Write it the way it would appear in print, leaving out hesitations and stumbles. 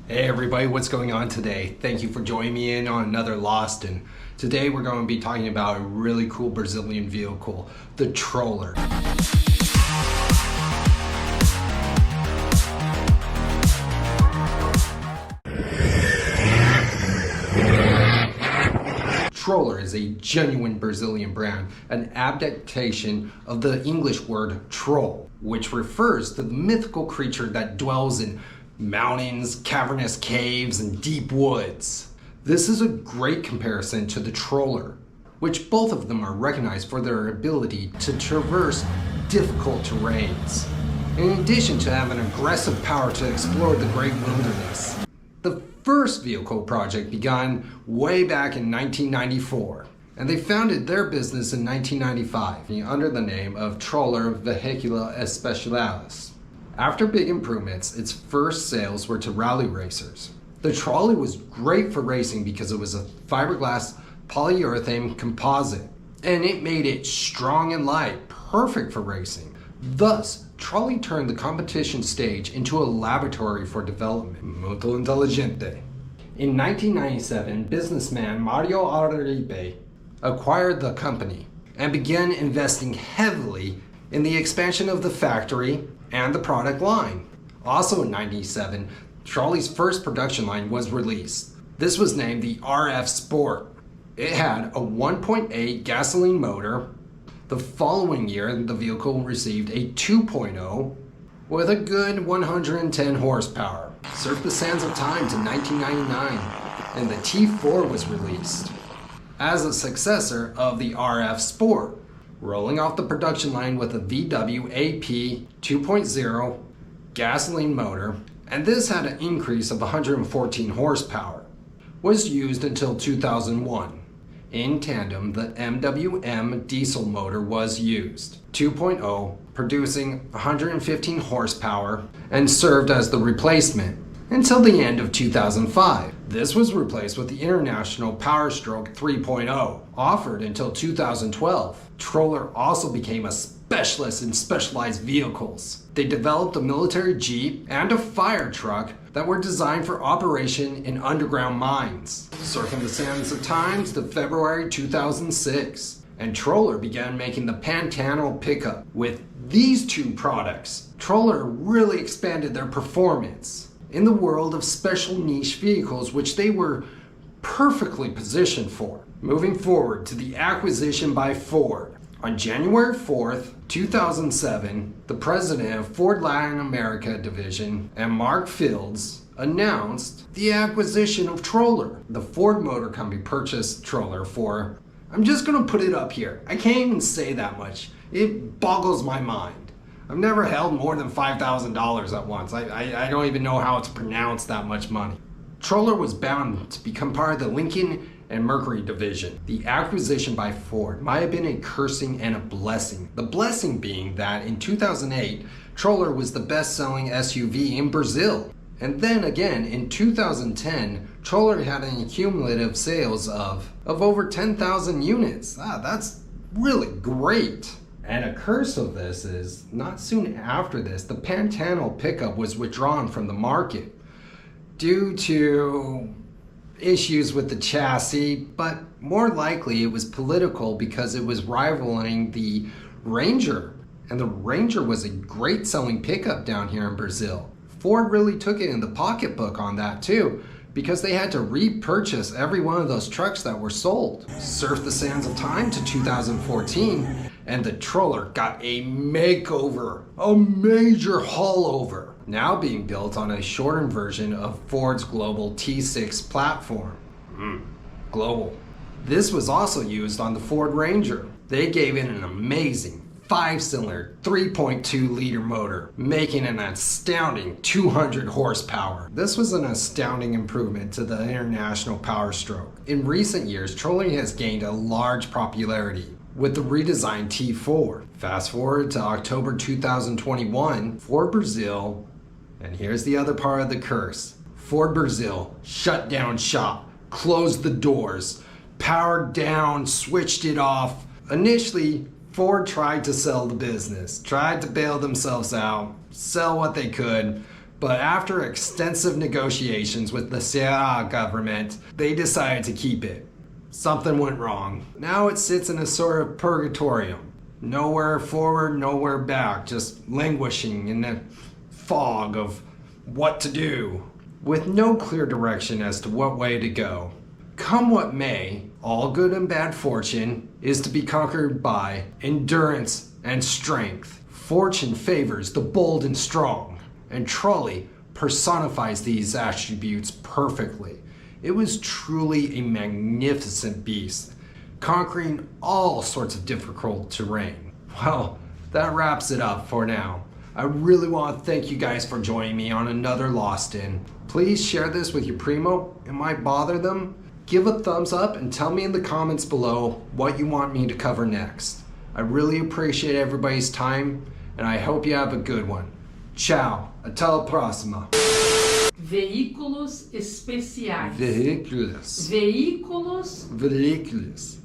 Hey everybody, what's going on today? Thank you for joining me in on another Lost, and today we're going to be talking about a really cool Brazilian vehicle, the Troller. Troller is a genuine Brazilian brand, an adaptation of the English word troll, which refers to the mythical creature that dwells in mountains, cavernous caves, and deep woods. This is a great comparison to the Troller, which both of them are recognized for their ability to traverse difficult terrains, in addition to having aggressive power to explore the great wilderness. The first vehicle project began way back in 1994, and they founded their business in 1995 under the name of Troller Veículos Especiais. After big improvements, its first sales were to rally racers. The trolley was great for racing because it was a fiberglass polyurethane composite, and it made it strong and light, perfect for racing. Thus, trolley turned the competition stage into a laboratory for development. Muito inteligente. In 1997, businessman Mario Aribe acquired the company and began investing heavily in the expansion of the factory and the product line. Also in 1997, Trolley's first production line was released. This was named the RF Sport. It had a 1.8 gasoline motor. The following year, the vehicle received a 2.0 with a good 110 horsepower. Surfed the sands of time to 1999, and the T4 was released as a successor of the RF Sport, rolling off the production line with a VW AP 2.0 gasoline motor, and this had an increase of 114 horsepower. Was used until 2001. In tandem, the MWM diesel motor was used, 2.0, producing 115 horsepower, and served as the replacement until the end of 2005. This was replaced with the International Powerstroke 3.0, offered until 2012. Troller also became a specialist in specialized vehicles. They developed a military jeep and a fire truck that were designed for operation in underground mines. Surfing the sands of times to February 2006, and Troller began making the Pantano pickup. With these two products, Troller really expanded their performance in the world of special niche vehicles, which they were perfectly positioned for. Moving forward to the acquisition by Ford. On January 4th, 2007, the president of Ford Latin America division and Mark Fields announced the acquisition of Troller. The Ford Motor Company purchased Troller for, I'm just gonna put it up here. I can't even say that much. It boggles my mind. I've never held more than $5,000 at once. I don't even know how it's pronounced, that much money. Troller was bound to become part of the Lincoln and Mercury division. The acquisition by Ford might have been a cursing and a blessing. The blessing being that in 2008, Troller was the best-selling SUV in Brazil. And then again, in 2010, Troller had an cumulative sales of over 10,000 units. That's really great. And a curse of this is, not soon after this, the Pantano pickup was withdrawn from the market due to issues with the chassis, but more likely it was political because it was rivaling the Ranger. And the Ranger was a great selling pickup down here in Brazil. Ford really took it in the pocketbook on that too, because they had to repurchase every one of those trucks that were sold. Surf the sands of time to 2014, and the Troller got a makeover, a major haul-over, now being built on a shortened version of Ford's global T6 platform. Global. This was also used on the Ford Ranger. They gave it an amazing 5-cylinder, 3.2-liter motor, making an astounding 200 horsepower. This was an astounding improvement to the International Powerstroke. In recent years, Troller has gained a large popularity with the redesigned T4. Fast forward to October 2021, Ford Brazil, and here's the other part of the curse. Ford Brazil shut down shop, closed the doors, powered down, switched it off. Initially, Ford tried to sell the business, tried to bail themselves out, sell what they could, But after extensive negotiations with the Ceará government, they decided to keep it. Something went wrong. Now it sits in a sort of purgatorium. Nowhere forward, nowhere back, just languishing in the fog of what to do, with no clear direction as to what way to go. Come what may, all good and bad fortune is to be conquered by endurance and strength. Fortune favors the bold and strong, and Trolley personifies these attributes perfectly. It was truly a magnificent beast, conquering all sorts of difficult terrain. Well, that wraps it up for now. I really want to thank you guys for joining me on another Lost In. Please share this with your primo. It might bother them. Give a thumbs up and tell me in the comments below what you want me to cover next. I really appreciate everybody's time, and I hope you have a good one. Ciao. Até a próxima. Veículos especiais. Veículos. Veículos. Veículos.